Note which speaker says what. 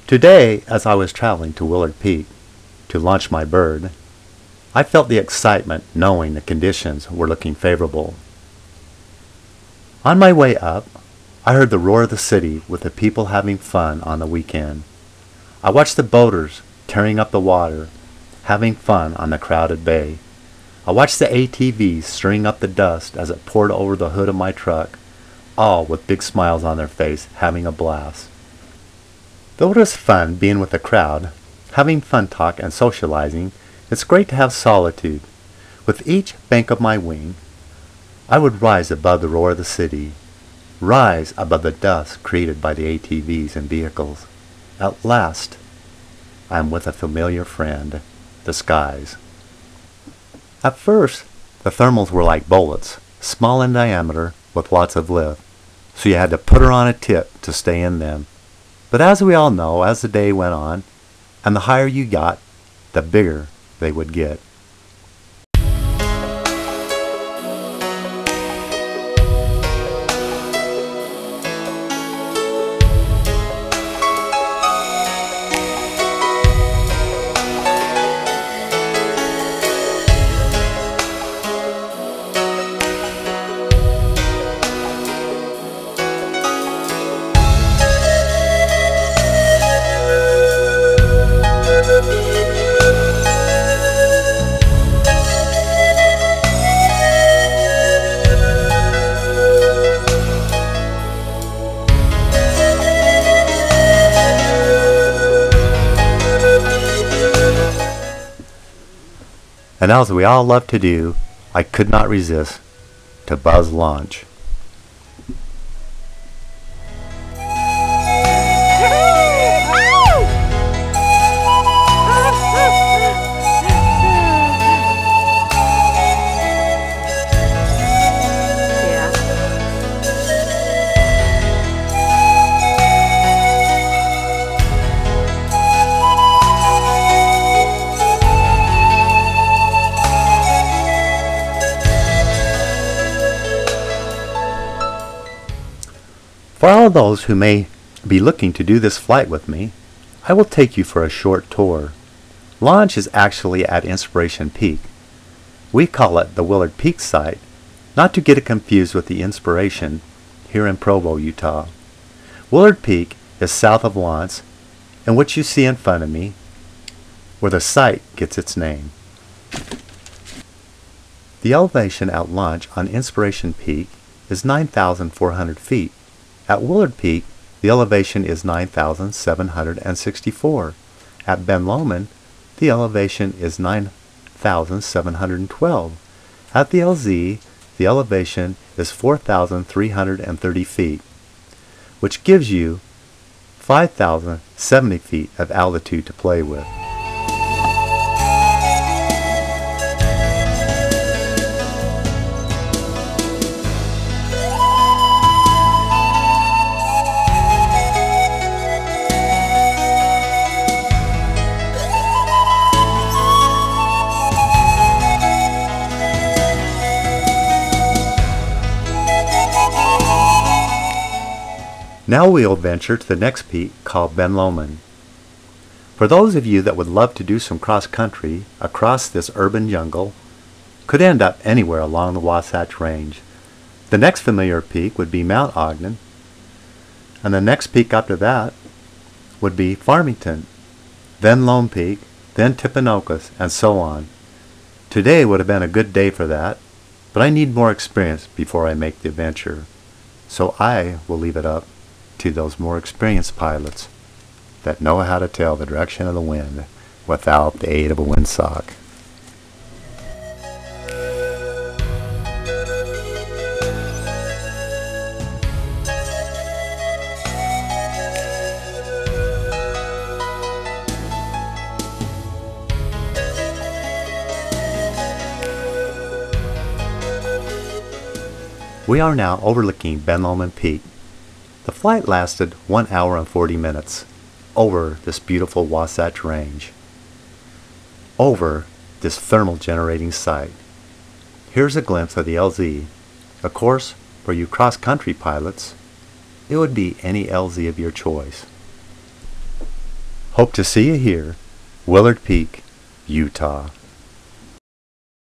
Speaker 1: Today, as I was traveling to Willard Peak to launch my bird, I felt the excitement knowing the conditions were looking favorable. On my way up, I heard the roar of the city with the people having fun on the weekend. I watched the boaters tearing up the water, having fun on the crowded bay. I watched the ATVs stirring up the dust as it poured over the hood of my truck, all with big smiles on their face, having a blast. Though it was fun being with the crowd, having fun talk and socializing, it's great to have solitude. With each bank of my wing, I would rise above the roar of the city, rise above the dust created by the ATVs and vehicles. At last, I am with a familiar friend, the skies. At first, the thermals were like bullets, small in diameter with lots of lift, so you had to put her on a tip to stay in them. But as we all know, as the day went on, and the higher you got, the bigger they would get. And as we all love to do, I could not resist to buzz launch. For all those who may be looking to do this flight with me, I will take you for a short tour. Launch is actually at Inspiration Peak. We call it the Willard Peak site, not to get it confused with the Inspiration here in Provo, Utah. Willard Peak is south of Lawrence, and what you see in front of me, where the site gets its name. The elevation at launch on Inspiration Peak is 9,400 feet. At Willard Peak, the elevation is 9,764. At Ben Lomond, the elevation is 9,712. At the LZ, the elevation is 4,330 feet, which gives you 5,070 feet of altitude to play with. Now we'll venture to the next peak called Ben Lomond. For those of you that would love to do some cross-country across this urban jungle, could end up anywhere along the Wasatch Range. The next familiar peak would be Mount Ogden, and the next peak after that would be Farmington, then Lone Peak, then Timpanogos, and so on. Today would have been a good day for that, but I need more experience before I make the venture, so I will leave it up to those more experienced pilots that know how to tell the direction of the wind without the aid of a windsock. We are now overlooking Ben Lomond Peak. The flight lasted 1 hour and 40 minutes over this beautiful Wasatch Range, over this thermal generating site. Here's a glimpse of the LZ. Of course, for you cross-country pilots, it would be any LZ of your choice. Hope to see you here, Willard Peak, Utah.